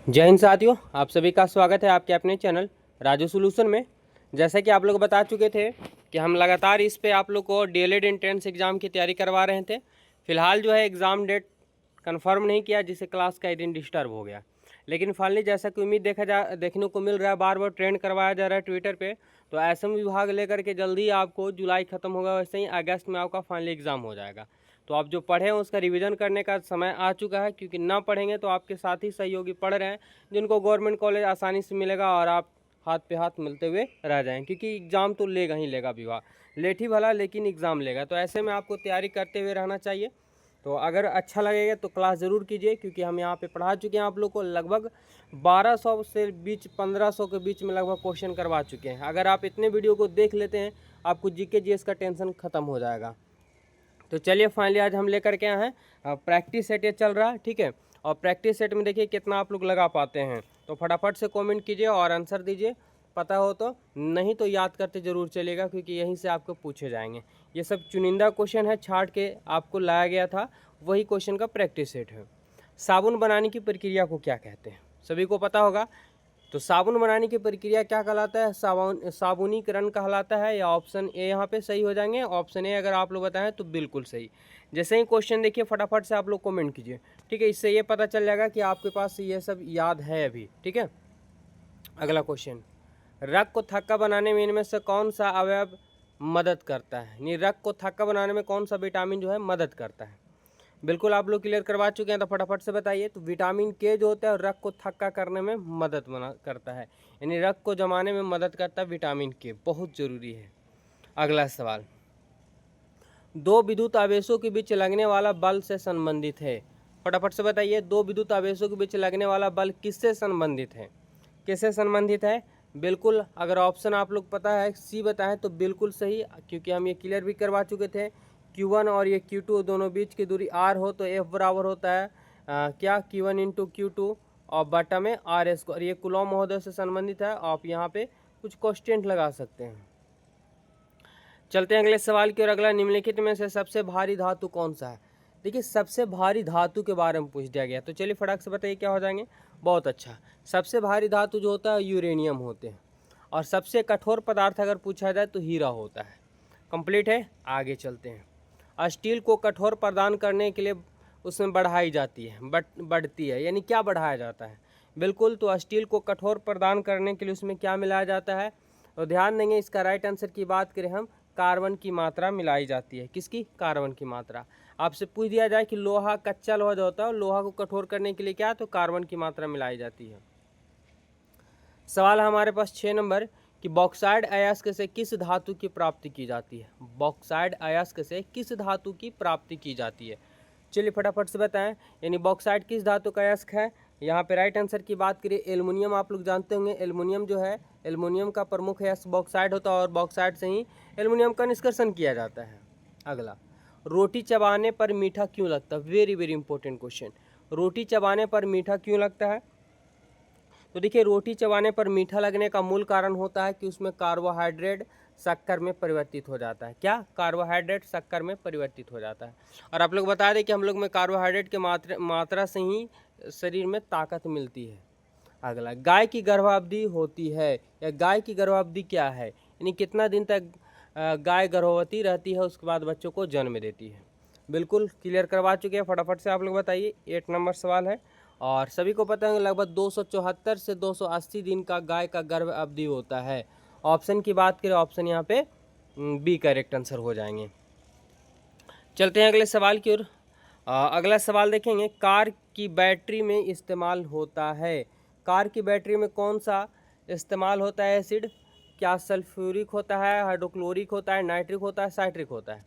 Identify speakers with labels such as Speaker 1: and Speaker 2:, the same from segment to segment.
Speaker 1: जय हिंद साथियों, आप सभी का स्वागत है आपके अपने चैनल राजू सॉल्यूशन में। जैसा कि आप लोग बता चुके थे कि हम लगातार इस पे आप लोग को डीएलएड एंट्रेंस एग्ज़ाम की तैयारी करवा रहे थे। फिलहाल जो है एग्ज़ाम डेट कंफर्म नहीं किया, जिससे क्लास का एक दिन डिस्टर्ब हो गया। लेकिन फाइनली जैसा कि उम्मीद देखने को मिल रहा है, बार बार ट्रेंड करवाया जा रहा है ट्विटर पे, तो एसएम विभाग लेकर के जल्दी आपको जुलाई ख़त्म होगा, वैसे ही अगस्त में आपका फाइनली एग्ज़ाम हो जाएगा। तो आप जो पढ़े हैं उसका रिवीजन करने का समय आ चुका है, क्योंकि ना पढ़ेंगे तो आपके साथ ही सहयोगी पढ़ रहे हैं जिनको गवर्नमेंट कॉलेज आसानी से मिलेगा और आप हाथ पे हाथ मिलते हुए रह जाएं, क्योंकि एग्ज़ाम तो लेगा ही लेगा विभाग, लेट ही भला लेकिन एग्ज़ाम लेगा। तो ऐसे में आपको तैयारी करते हुए रहना चाहिए। तो अगर अच्छा लगेगा तो क्लास ज़रूर कीजिए, क्योंकि हम यहाँ पे पढ़ा चुके हैं आप लोग को लगभग 1200 से बीच 1500 के बीच में लगभग क्वेश्चन करवा चुके हैं। अगर आप इतने वीडियो को देख लेते हैं, आपको जीके जीएस का टेंशन ख़त्म हो जाएगा। तो चलिए फाइनली आज हम लेकर के आए हैं प्रैक्टिस सेट, ये चल रहा है, ठीक है। और प्रैक्टिस सेट में देखिए कितना आप लोग लगा पाते हैं। तो फटाफट से कमेंट कीजिए और आंसर दीजिए, पता हो तो, नहीं तो याद करते ज़रूर चलेगा, क्योंकि यहीं से आपको पूछे जाएंगे। ये सब चुनिंदा क्वेश्चन है, छाट के आपको लाया गया था, वही क्वेश्चन का प्रैक्टिस सेट है। साबुन बनाने की प्रक्रिया को क्या कहते हैं, सभी को पता होगा। तो साबुन बनाने की प्रक्रिया क्या कहलाता है? साबुनीकरण कहलाता है, या ऑप्शन ए यहाँ पे सही हो जाएंगे। ऑप्शन ए अगर आप लोग बताएं तो बिल्कुल सही। जैसे ही क्वेश्चन देखिए फटाफट से आप लोग कमेंट कीजिए, ठीक है। इससे ये पता चल जाएगा कि आपके पास ये सब याद है अभी, ठीक है। अगला क्वेश्चन, रक्त को थक्का बनाने में इनमें से कौन सा अवयव मदद करता है? यानी रक्त को थक्का बनाने में कौन सा विटामिन जो है मदद करता है? बिल्कुल आप लोग क्लियर करवा चुके हैं, तो फटाफट से बताइए। तो विटामिन के जो होता है रक्त को थक्का करने में मदद करता है, यानी रक्त को जमाने में मदद करता है विटामिन के, बहुत ज़रूरी है। अगला सवाल, दो विद्युत आवेशों के बीच लगने वाला बल से संबंधित है। फटाफट से बताइए, दो विद्युत आवेशों के बीच लगने वाला बल किससे संबंधित है? किससे संबंधित है? बिल्कुल, अगर ऑप्शन आप लोग पता है सी बताएं तो बिल्कुल सही, क्योंकि हम ये क्लियर भी करवा चुके थे। Q1 और ये Q2 दोनों बीच की दूरी r हो तो F बराबर होता है क्या, Q1 इंटू Q2 और बटा में r स्क्वायर। ये कुलॉम महोदय से संबंधित है, आप यहाँ पे कुछ कॉन्स्टेंट लगा सकते हैं। चलते हैं अगले सवाल की ओर। अगला, निम्नलिखित में से सबसे भारी धातु कौन सा है? देखिए सबसे भारी धातु के बारे में पूछ दिया गया, तो चलिए फटाक से बताइए क्या हो जाएंगे। बहुत अच्छा, सबसे भारी धातु जो होता है यूरेनियम होते हैं, और सबसे कठोर पदार्थ अगर पूछा जाए तो हीरा होता है। कंप्लीट है, आगे चलते हैं। स्टील को कठोर प्रदान करने के लिए उसमें बढ़ाई जाती है, बढ़ती है, यानी क्या बढ़ाया जाता है? बिल्कुल, तो स्टील को कठोर प्रदान करने के लिए उसमें क्या मिलाया जाता है? तो ध्यान देंगे, इसका राइट आंसर की बात करें हम, कार्बन की मात्रा मिलाई जाती है। किसकी? कार्बन की मात्रा। आपसे पूछ दिया जाए कि लोहा, कच्चा लोहा जो होता है, लोहा को कठोर करने के लिए क्या, तो कार्बन की मात्रा मिलाई जाती है। सवाल हमारे पास 6 नंबर कि बॉक्साइड अयस्क से किस धातु की प्राप्ति की जाती है? बॉक्साइड अयस्क से किस धातु की प्राप्ति की जाती है? चलिए फटाफट से बताएं, यानी बॉक्साइड किस धातु का अयस्क है? यहाँ पे राइट आंसर की बात करिए, एल्युमिनियम। आप लोग जानते होंगे एल्युमिनियम जो है, एल्युमिनियम का प्रमुख अयस्क बॉक्साइड होता है, और बॉक्साइड से ही एल्युमिनियम का निष्कर्षण किया जाता है। अगला, रोटी चबाने पर मीठा क्यों लगता है? Very very important question. रोटी चबाने पर मीठा क्यों लगता है? तो देखिए, रोटी चबाने पर मीठा लगने का मूल कारण होता है कि उसमें कार्बोहाइड्रेट शक्कर में परिवर्तित हो जाता है। क्या? कार्बोहाइड्रेट शक्कर में परिवर्तित हो जाता है। और आप लोग बता दें कि हम लोग में कार्बोहाइड्रेट के मात्रा से ही शरीर में ताकत मिलती है। अगला, गाय की गर्भावधि होती है, या गाय की गर्भावधि क्या है, यानी कितना दिन तक गाय गर्भवती रहती है, उसके बाद बच्चों को जन्म देती है? बिल्कुल क्लियर करवा चुके हैं, फटाफट से आप लोग बताइए। 8 नंबर सवाल है, और सभी को पता है लगभग 274 से 280 दिन का गाय का गर्भ अवधि होता है। ऑप्शन की बात करें, ऑप्शन यहाँ पे बी करेक्ट आंसर हो जाएंगे। चलते हैं अगले सवाल की ओर। अगला सवाल देखेंगे, कार की बैटरी में इस्तेमाल होता है। कार की बैटरी में कौन सा इस्तेमाल होता है एसिड? क्या सल्फ्यूरिक होता है, हाइड्रोक्लोरिक होता है, नाइट्रिक होता है, साइट्रिक होता है?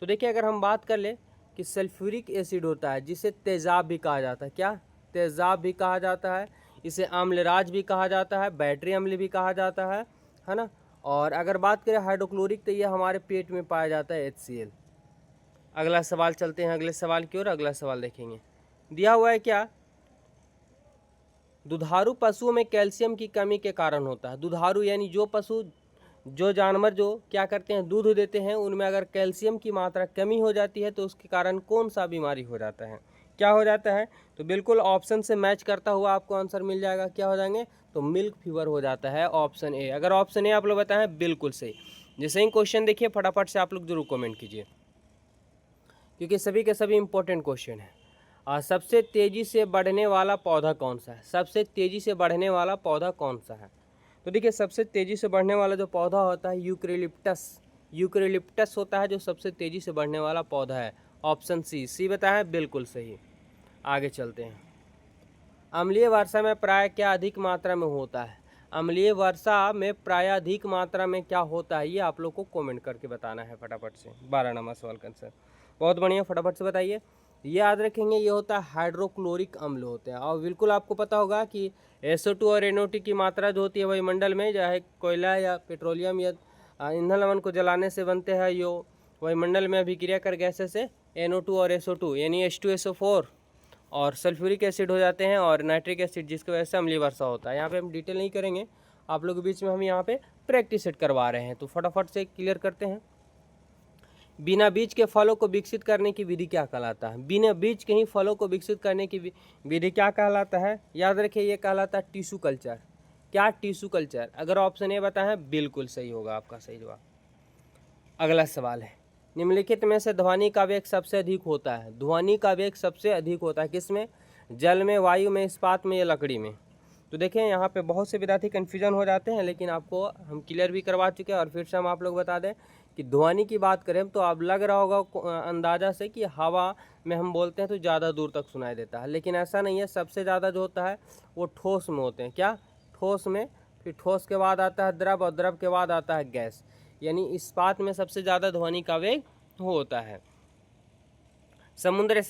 Speaker 1: तो देखिए, अगर हम बात कर ले कि सल्फ्यूरिक एसिड होता है, जिसे तेजाब भी कहा जाता है। क्या? तेजाब भी कहा जाता है। इसे अम्लराज भी कहा जाता है, बैटरी अम्ल भी कहा जाता है ना। और अगर बात करें हाइड्रोक्लोरिक, तो ये हमारे पेट में पाया जाता है, HCl। अगला सवाल, चलते हैं अगले सवाल की ओर। अगला सवाल देखेंगे, दिया हुआ है क्या, दुधारू पशुओं में कैल्शियम की कमी के कारण होता है। दुधारू यानी जो पशु, जो जानवर जो क्या करते हैं, दूध देते हैं, उनमें अगर कैल्शियम की मात्रा कमी हो जाती है तो उसके कारण कौन सा बीमारी हो जाता है? क्या हो जाता है, तो बिल्कुल ऑप्शन से मैच करता हुआ आपको आंसर मिल जाएगा। क्या हो जाएंगे, तो मिल्क फीवर हो जाता है ऑप्शन ए। अगर ऑप्शन ए आप लोग बताएं बिल्कुल सही। जैसे ही क्वेश्चन देखिए फटाफट से आप लोग जरूर कमेंट कीजिए, क्योंकि सभी के सभी इंपॉर्टेंट क्वेश्चन है। सबसे तेज़ी से बढ़ने वाला पौधा कौन सा है, सबसे तेज़ी से बढ़ने वाला पौधा कौन सा है। तो देखिए सबसे तेज़ी से बढ़ने वाला जो पौधा होता है यूकेलिप्टस, यूकेलिप्टस होता है जो सबसे तेज़ी से बढ़ने वाला पौधा है। ऑप्शन सी बताया बिल्कुल सही। आगे चलते हैं। अम्लीय वर्षा में प्राय क्या अधिक मात्रा में होता है, अम्लीय वर्षा में प्राय अधिक मात्रा में क्या होता है, ये आप लोग को कमेंट करके बताना है फटाफट से। 12 नंबर सवाल का आंसर, बहुत बढ़िया, फटाफट से बताइए। ये याद रखेंगे, ये होता है हाइड्रोक्लोरिक अम्ल होते हैं। और बिल्कुल आपको पता होगा कि SO2 और NO2 की मात्रा जो होती है वायुमंडल में, चाहे कोयला या पेट्रोलियम या ईंधन लवण को जलाने से बनते हैं, यो वायुमंडल में अभिक्रिया कर गैसें से NO2 और SO2 यानी H2SO4 और सल्फ्यूरिक एसिड हो जाते हैं और नाइट्रिक एसिड, जिसकी वजह से अम्लीय वर्षा होता है। यहाँ पे हम डिटेल नहीं करेंगे, आप लोगों के बीच में हम यहाँ पे प्रैक्टिस सेट करवा रहे हैं, तो फटाफट से क्लियर करते हैं। बिना बीज के फलों को विकसित करने की विधि क्या कहलाता है, बिना बीज के ही फलों को विकसित करने की विधि क्या कहलाता है, याद रखिए ये कहलाता है टिश्यू कल्चर। क्या, टिश्यू कल्चर। अगर ऑप्शन ए बताएं बिल्कुल सही होगा आपका सही जवाब। अगला सवाल है, निम्नलिखित में से ध्वनि का वेग सबसे अधिक होता है, ध्वनि का वेग सबसे अधिक होता है किसमें, जल में, वायु में, इस्पात में या लकड़ी में। तो देखें यहाँ पे बहुत से विद्यार्थी कन्फ्यूजन हो जाते हैं, लेकिन आपको हम क्लियर भी करवा चुके हैं और फिर से हम आप लोग बता दें कि ध्वनि की बात करें तो अब लग रहा होगा अंदाज़ा से कि हवा में हम बोलते हैं तो ज़्यादा दूर तक सुनाई देता है, लेकिन ऐसा नहीं है। सबसे ज़्यादा जो होता है वो ठोस में होते हैं। क्या, ठोस में, फिर ठोस के बाद आता है द्रव और द्रव के बाद आता है गैस, यानी इस्पात में सबसे ज़्यादा ध्वनि का वेग होता है। समुद्री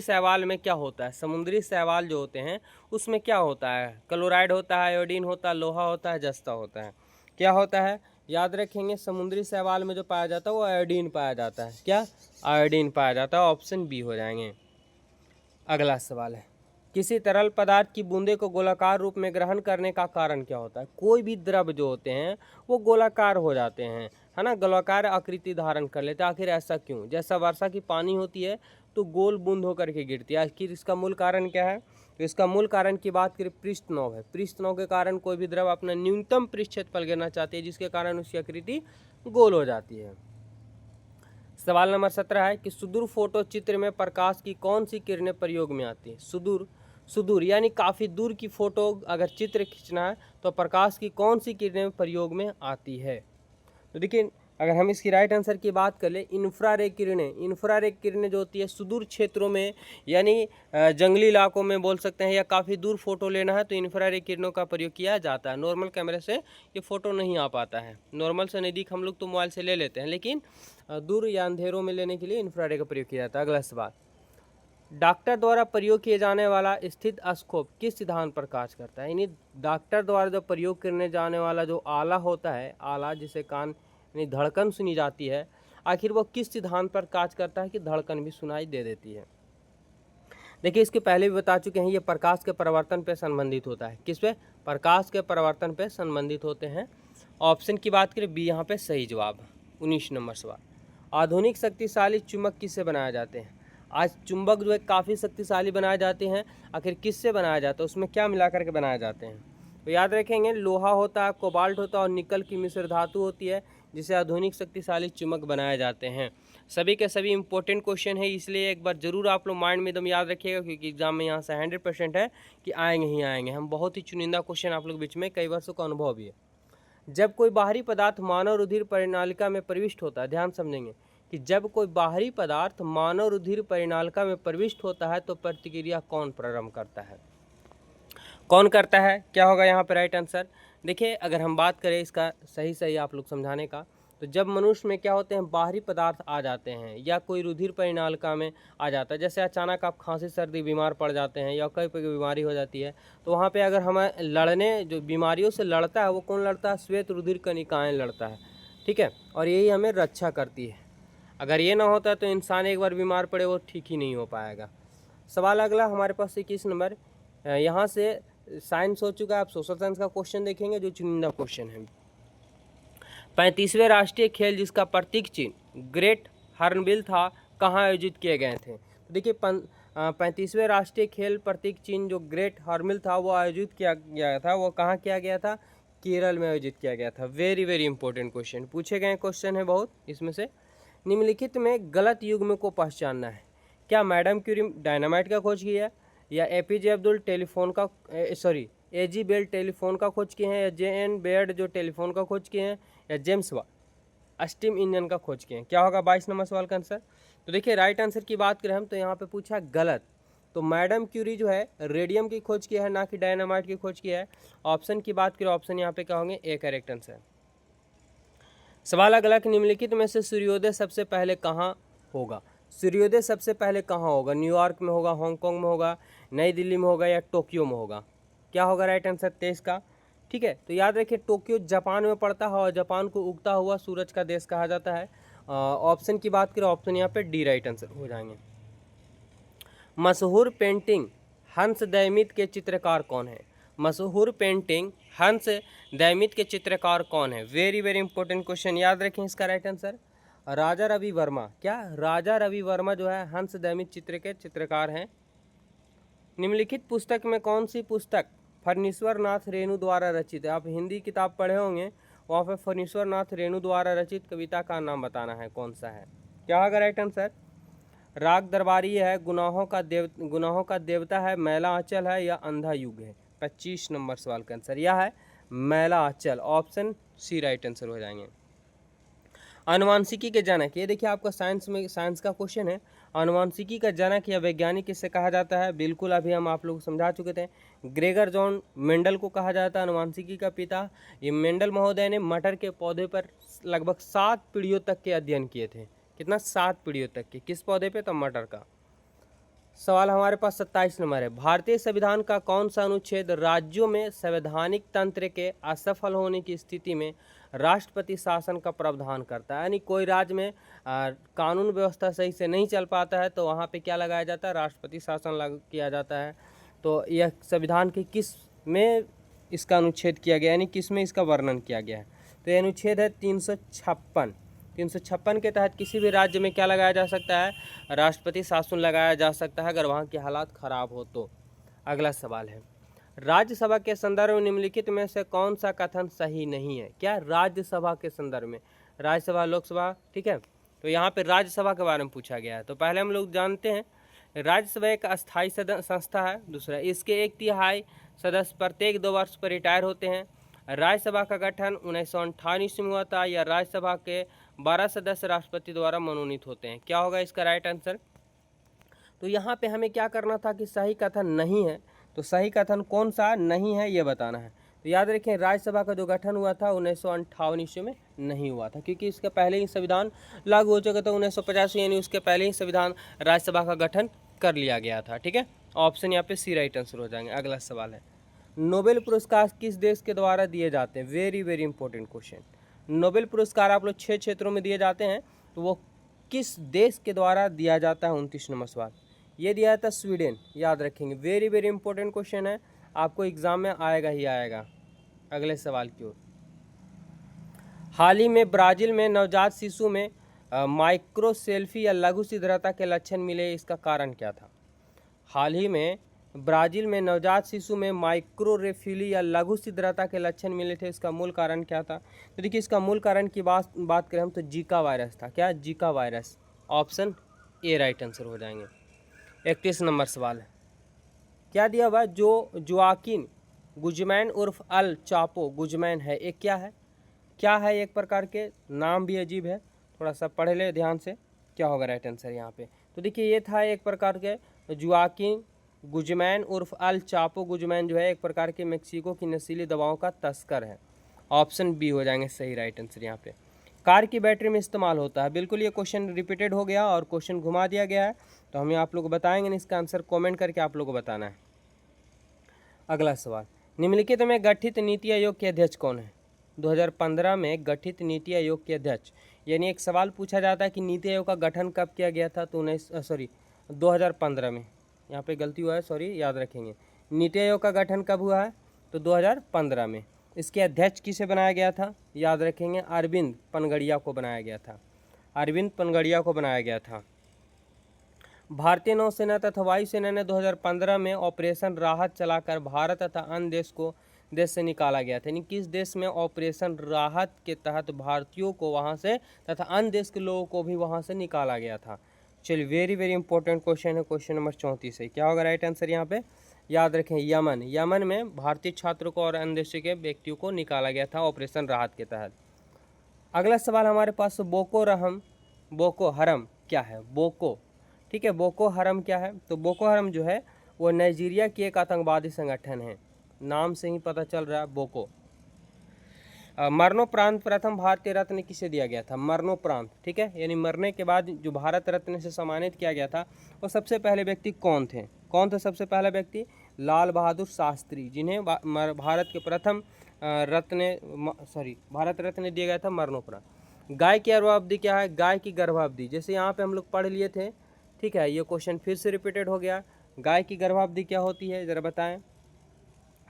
Speaker 1: शैवाल में क्या होता है, समुद्री शैवाल जो होते हैं उसमें क्या होता है, क्लोराइड होता है, आयोडीन होता है, लोहा होता है, जस्ता होता है। क्या होता है, याद रखेंगे समुद्री शैवाल में जो पाया जाता है वो आयोडीन पाया जाता है। क्या, आयोडीन पाया जाता है, ऑप्शन बी हो जाएंगे। अगला सवाल है, किसी तरल पदार्थ की बूंदे को गोलाकार रूप में ग्रहण करने का कारण क्या होता है। कोई भी द्रव जो होते हैं वो गोलाकार हो जाते हैं, है ना, गोलाकार आकृति धारण कर लेते हैं। आखिर ऐसा क्यों, जैसा वर्षा की पानी होती है तो गोल बूंद होकर के गिरती है। आखिर इसका मूल कारण क्या है, तो इसका मूल कारण की बात करें पृष्ठ नौ है। पृष्ठ नौ के कारण कोई भी द्रव अपना न्यूनतम पृष्ठ क्षेत्रफल गिरना चाहती है, जिसके कारण उसकी आकृति गोल हो जाती है। सवाल नंबर 17 है कि सुदूर फोटो चित्र में प्रकाश की कौन सी किरणें प्रयोग में आती है। सुदूर यानी काफ़ी दूर की फोटो अगर चित्र खींचना है तो प्रकाश की कौन सी किरणें प्रयोग में आती है। तो देखिए अगर हम इसकी राइट आंसर की बात कर ले, इंफ्रारेड किरणें जो होती है सुदूर क्षेत्रों में, यानी जंगली इलाकों में बोल सकते हैं, या काफ़ी दूर फोटो लेना है तो इंफ्रारेड किरणों का प्रयोग किया जाता है। नॉर्मल कैमरे से ये फ़ोटो नहीं आ पाता है। नॉर्मल से नज़दीक हम लोग तो मोबाइल से ले लेते हैं, लेकिन दूर या अंधेरों में लेने के लिए इंफ्रारेड का प्रयोग किया जाता है। अगला सवाल, डॉक्टर द्वारा प्रयोग किए जाने वाला स्थित स्कोप किस सिद्धांत पर कार्य करता है। यानी डॉक्टर द्वारा जो प्रयोग करने जाने वाला जो आला होता है, आला जिसे कान यानी धड़कन सुनी जाती है, आखिर वो किस सिद्धांत पर कार्य करता है कि धड़कन भी सुनाई दे देती है। देखिए इसके पहले भी बता चुके हैं, ये प्रकाश के परिवर्तन पे संबंधित होता है। किस पे, प्रकाश के परिवर्तन पे संबंधित होते हैं। ऑप्शन की बात करें बी यहाँ पे सही जवाब। 19 नंबर सवाल, आधुनिक शक्तिशाली चुंबक किससे बनाए जाते हैं। आज चुंबक जो है काफ़ी शक्तिशाली बनाए जाते हैं, आखिर किससे बनाया जाता है, उसमें क्या मिला करके बनाए जाते हैं। तो याद रखेंगे लोहा होता है, कोबाल्ट होता है और निकल की मिश्र धातु होती है, जिसे आधुनिक शक्तिशाली चुंबक बनाए जाते हैं। सभी के सभी इंपॉर्टेंट क्वेश्चन है, इसलिए एक बार जरूर आप लोग माइंड में एकदम याद रखिएगा, क्योंकि एग्जाम में यहाँ से 100% है कि आएंगे ही आएंगे। हम बहुत ही चुनिंदा क्वेश्चन आप लोग बीच में कई वर्षों का अनुभव भी है। जब कोई बाहरी पदार्थ मानव रुधिर परिनालिका में प्रविष्ट होता है, ध्यान समझेंगे कि जब कोई बाहरी पदार्थ मानव रुधिर परिनालिका में प्रविष्ट होता है तो प्रतिक्रिया कौन प्रारंभ करता है, कौन करता है, क्या होगा यहाँ पर राइट आंसर। देखिए अगर हम बात करें इसका सही आप लोग समझाने का, तो जब मनुष्य में क्या होते हैं बाहरी पदार्थ आ जाते हैं या कोई रुधिर परिनालिका में आ जाता है, जैसे अचानक आप खांसी सर्दी बीमार पड़ जाते हैं या कोई बीमारी हो जाती है, तो वहाँ पे अगर हमें लड़ने जो बीमारियों से लड़ता है वो कौन लड़ता है, श्वेत रुधिर कणिकाएँ लड़ता है, ठीक है, और यही हमें रक्षा करती है। अगर ये ना होता तो इंसान एक बार बीमार पड़े वो ठीक ही नहीं हो पाएगा। सवाल अगला हमारे पास 21 नंबर, यहाँ से साइंस हो चुका है, आप सोशल साइंस का क्वेश्चन देखेंगे जो चुनिंदा क्वेश्चन है। 35वें राष्ट्रीय खेल जिसका प्रतीक चिन्ह ग्रेट हॉर्नबिल था, कहाँ आयोजित किए गए थे। देखिए 35वें राष्ट्रीय खेल प्रतीक चिन्ह जो ग्रेट हॉर्मिल था वो आयोजित किया गया था, वो कहाँ किया गया था? केरल में आयोजित किया गया था। वेरी वेरी इंपॉर्टेंट क्वेश्चन पूछे गए क्वेश्चन है बहुत इसमें से। निम्नलिखित में गलत युग्म को पहचानना है। क्या मैडम क्यूरी डायनामाइट का खोज किया, या एपीजे अब्दुल टेलीफोन का एजी बेल टेलीफोन का खोज किए हैं, या JN बेयर्ड जो टेलीफोन का खोज किए हैं, या जेम्स वाट स्टीम इंजन का खोज किए हैं? क्या होगा 22 नंबर सवाल का आंसर? तो देखिए राइट आंसर की बात करें हम तो यहाँ पे पूछा गलत। तो मैडम क्यूरी जो है रेडियम की खोज किया है, ना कि डायनामाइट की खोज किया है। ऑप्शन की बात करें, ऑप्शन यहाँ पे क्या होंगे? A correct answer. सवाल अगला, निम्नलिखित में से सूर्योदय सबसे पहले कहाँ होगा? सूर्योदय सबसे पहले कहाँ होगा? न्यूयॉर्क में होगा, हांगकांग में होगा, नई दिल्ली में होगा, या टोक्यो में होगा? क्या होगा राइट आंसर 23 का? ठीक है, तो याद रखिए टोक्यो जापान में पड़ता है और जापान को उगता हुआ सूरज का देश कहा जाता है। ऑप्शन की बात करें, ऑप्शन यहाँ पे डी राइट आंसर हो जाएंगे। मशहूर पेंटिंग हंस दैमित के चित्रकार कौन है? मशहूर पेंटिंग हंस दैमित के चित्रकार कौन है? वेरी वेरी इंपॉर्टेंट क्वेश्चन, याद रखें इसका राइट आंसर राजा रवि वर्मा। क्या राजा रवि वर्मा जो है हंस दैमित चित्र के चित्रकार हैं। निम्नलिखित पुस्तक में कौन सी पुस्तक फणीश्वर नाथ रेणु द्वारा रचित है? आप हिंदी किताब पढ़े होंगे, वहाँ पे फणीश्वर नाथ रेणु द्वारा रचित कविता का नाम बताना है, कौन सा है? क्या होगा राइट आंसर? राग दरबारी है, गुनाहों का देवता है, मैला आंचल है, या अंधा युग है? 25 नंबर सवाल का आंसर यह है मैला आंचल। ऑप्शन सी राइट आंसर हो जाएंगे। आनुवांशिकी के जनक, ये देखिए आपका साइंस का क्वेश्चन है। आनुवांशिकी का जनक या वैज्ञानिक किससे कहा जाता है? बिल्कुल अभी हम आप लोग को समझा चुके थे, ग्रेगर जॉन मेंडल को कहा जाता है आनुवांशिकी का पिता। ये मेंडल महोदय ने मटर के पौधे पर लगभग 7 पीढ़ियों तक के अध्ययन किए थे। कितना? 7 पीढ़ियों तक के। किस पौधे पे? तो मटर का। सवाल हमारे पास 27 नंबर है। भारतीय संविधान का कौन सा अनुच्छेद राज्यों में संवैधानिक तंत्र के असफल होने की स्थिति में राष्ट्रपति शासन का प्रावधान करता है? यानी कोई राज्य में कानून व्यवस्था सही से नहीं चल पाता है तो वहाँ पे क्या लगाया जाता है? राष्ट्रपति शासन लागू किया जाता है। तो यह संविधान के किस में इसका अनुच्छेद किया गया, यानी किस में इसका वर्णन किया गया है? तो यह अनुच्छेद है 356। 356 के तहत किसी भी राज्य में क्या लगाया जा सकता है? राष्ट्रपति शासन लगाया जा सकता है अगर वहाँ के हालात खराब हो तो। अगला सवाल है, राज्यसभा के संदर्भ में निम्नलिखित में से कौन सा कथन सही नहीं है? क्या? राज्यसभा के संदर्भ में, राज्यसभा लोकसभा, ठीक है, तो यहाँ पे राज्यसभा के बारे में पूछा गया है। तो पहले हम लोग जानते हैं राज्यसभा एक अस्थायी संस्था है। दूसरा, इसके 1/3 सदस्य प्रत्येक 2 वर्ष पर रिटायर होते हैं। राज्यसभा का गठन 1958 ईस्वी में हुआ था, या राज्यसभा के 12 सदस्य राष्ट्रपति द्वारा मनोनीत होते हैं? क्या होगा इसका राइट आंसर? तो यहाँ पे हमें क्या करना था कि सही कथन नहीं है, तो सही कथन कौन सा नहीं है ये बताना है। तो याद रखें राज्यसभा का जो गठन हुआ था 1958 ईस्वी में नहीं हुआ था, क्योंकि इसके पहले ही संविधान लागू हो चुका था 1985, यानी उसके पहले ही संविधान राज्यसभा का गठन कर लिया गया था। ठीक है, ऑप्शन यहाँ पे सी राइट आंसर हो जाएंगे। अगला सवाल है, नोबेल पुरस्कार किस देश के द्वारा दिए जाते हैं? Very very important question. Nobel पुरस्कार आप लोग 6 क्षेत्रों में दिए जाते हैं, तो वो किस देश के द्वारा दिया जाता है? 29 नंबर सवाल ये दिया था स्वीडन, याद रखेंगे। वेरी वेरी इंपॉर्टेंट क्वेश्चन है, आपको एग्जाम में आएगा ही आएगा। अगले सवाल की ओर, हाल ही में ब्राज़ील में नवजात शिशु में माइक्रोसेल्फी या लघु शिथिलता के लक्षण मिले, इसका कारण क्या था? हाल ही में ब्राज़ील में नवजात शिशु में माइक्रोरेफिली या लघु शिथिलता के लक्षण मिले थे, इसका मूल कारण क्या था? तो देखिए इसका मूल कारण की बात करें हम तो जीका वायरस था। क्या? Zika virus. Option A right answer हो जाएंगे। 31 नंबर सवाल है, क्या दिया हुआ? जो जोआकिन गुजमैन उर्फ अल चापो गुजमैन है, एक क्या है? क्या है? एक प्रकार के नाम भी अजीब है, थोड़ा सा पढ़ ले ध्यान से। क्या होगा राइट आंसर यहाँ पे? तो देखिए ये था एक प्रकार के जोआकिन गुजमैन उर्फ अल चापो गुजमैन जो है एक प्रकार के मेक्सिको की नशीली दवाओं का तस्कर है। ऑप्शन बी हो जाएंगे सही राइट आंसर यहाँ पे। कार की बैटरी में इस्तेमाल होता है, बिल्कुल ये क्वेश्चन रिपीटेड हो गया और क्वेश्चन घुमा दिया गया है, तो हमें आप लोग को बताएंगे, इसका आंसर कमेंट करके आप लोग को बताना है। अगला सवाल, निम्नलिखित में गठित नीति आयोग के अध्यक्ष कौन है? 2015 में गठित नीति आयोग के अध्यक्ष, यानी एक सवाल पूछा जाता है कि नीति आयोग का गठन कब किया गया था? तो 2015 में, यहाँ पे गलती हुआ है, सॉरी, याद रखेंगे। नीति आयोग का गठन कब हुआ है? तो 2015 में। इसके अध्यक्ष किसे बनाया गया था? याद रखेंगे अरविंद पनगड़िया को बनाया गया था। अरविंद पनगड़िया को बनाया गया था। भारतीय नौसेना तथा वायुसेना ने 2015 में ऑपरेशन राहत चलाकर भारत तथा अन्य देश से निकाला गया था। यानी किस देश में ऑपरेशन राहत के तहत भारतीयों को वहां से तथा अन्य देश के लोगों को भी वहां से निकाला गया था। चलिए, वेरी वेरी इंपॉर्टेंट क्वेश्चन है, क्वेश्चन नंबर 34 है। क्या होगा राइट आंसर यहाँ पे? याद रखें, यमन। यमन में भारतीय छात्रों को और अन्य देश के व्यक्तियों को निकाला गया था ऑपरेशन राहत के तहत। अगला सवाल हमारे पास, बोको हरम क्या है? बोको, ठीक है, बोको हरम क्या है? तो बोको हरम जो है वो नाइजीरिया की एक आतंकवादी संगठन है, नाम से ही पता चल रहा है, बोको। मरणोपरांत प्रथम भारतीय रत्न किसे दिया गया था? मरणोपरांत, ठीक है, यानी मरने के बाद जो भारत रत्न से सम्मानित किया गया था, वो सबसे पहले व्यक्ति कौन थे? कौन थे सबसे पहला व्यक्ति? लाल बहादुर शास्त्री, जिन्हें भारत के प्रथम भारत रत्न दिया गया था मरणोपरांत। गाय की गर्भावधि क्या है? गाय की गर्भावधि, जैसे यहाँ पे हम लोग पढ़ लिए थे, ठीक है, ये क्वेश्चन फिर से रिपीटेड हो गया। गाय की गर्भावधि क्या होती है, जरा बताएं।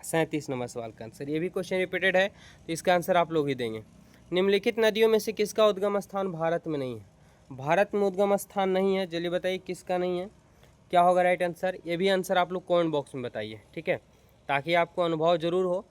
Speaker 1: 37 नंबर सवाल का आंसर, ये भी क्वेश्चन रिपीटेड है, तो इसका आंसर आप लोग ही देंगे। निम्नलिखित नदियों में से किसका उद्गम स्थान भारत में नहीं है? भारत में उद्गम स्थान नहीं है, जल्दी बताइए किसका नहीं है, क्या होगा राइट आंसर? ये भी आंसर आप लोग कमेंट बॉक्स में बताइए, ठीक है, ताकि आपको अनुभव जरूर हो।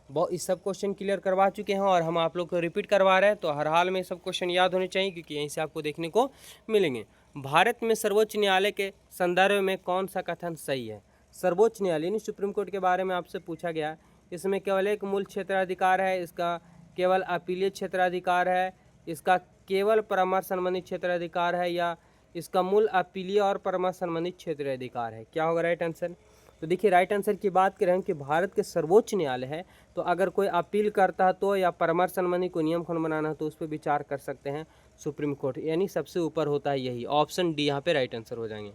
Speaker 1: बहुत इस सब क्वेश्चन क्लियर करवा चुके हैं और हम आप लोग को रिपीट करवा रहे हैं, तो हर हाल में सब क्वेश्चन याद होने चाहिए, क्योंकि यहीं से आपको देखने को मिलेंगे। भारत में सर्वोच्च न्यायालय के संदर्भ में कौन सा कथन सही है? सर्वोच्च न्यायालय यानी सुप्रीम कोर्ट के बारे में आपसे पूछा गया, इसमें केवल एक मूल क्षेत्राधिकार है, इसका केवल अपीलीय क्षेत्राधिकार है, इसका केवल परामर्श संबंधित क्षेत्राधिकार है, या इसका मूल अपीलीय और परामर्श संबंधित क्षेत्राधिकार है? क्या होगा राइट आंसर? तो देखिए, राइट आंसर की बात करें कि भारत के सर्वोच्च न्यायालय है, तो अगर कोई अपील करता है तो, या परामर्श संबंधी कोई नियम कानून बनाना है तो उस पर विचार कर सकते हैं सुप्रीम कोर्ट, यानी सबसे ऊपर होता है यही। ऑप्शन डी यहाँ पे राइट आंसर हो जाएंगे।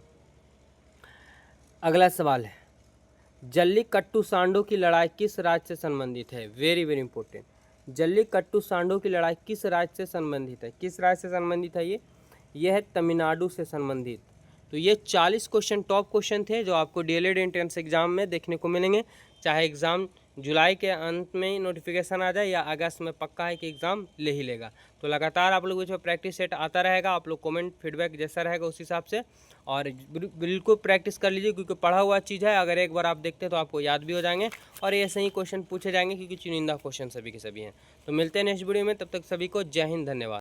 Speaker 1: अगला सवाल है, जल्लीकट्टू सांडों की लड़ाई किस राज्य से संबंधित है? Very very important. जल्लीकट्टू सांडों की लड़ाई किस राज्य से संबंधित है? किस राज्य से संबंधित है ये है तमिलनाडु से संबंधित। तो ये 40 क्वेश्चन टॉप क्वेश्चन थे जो आपको डीएलएड एंट्रेंस एग्जाम में देखने को मिलेंगे, चाहे एग्ज़ाम जुलाई के अंत में ही नोटिफिकेशन आ जाए या अगस्त में, पक्का है कि एग्ज़ाम ले ही लेगा। तो लगातार आप लोगों को प्रैक्टिस सेट आता रहेगा, आप लोग कमेंट फीडबैक जैसा रहेगा उस हिसाब से, और बिल्कुल प्रैक्टिस कर लीजिए, क्योंकि पढ़ा हुआ चीज़ है, अगर एक बार आप देखते हैं तो आपको याद भी हो जाएंगे, और ऐसे ही क्वेश्चन पूछे जाएंगे, क्योंकि चुनिंदा क्वेश्चन सभी के सभी हैं। तो मिलते हैं नेक्स्ट वीडियो में, तब तक सभी को जय हिंद, धन्यवाद।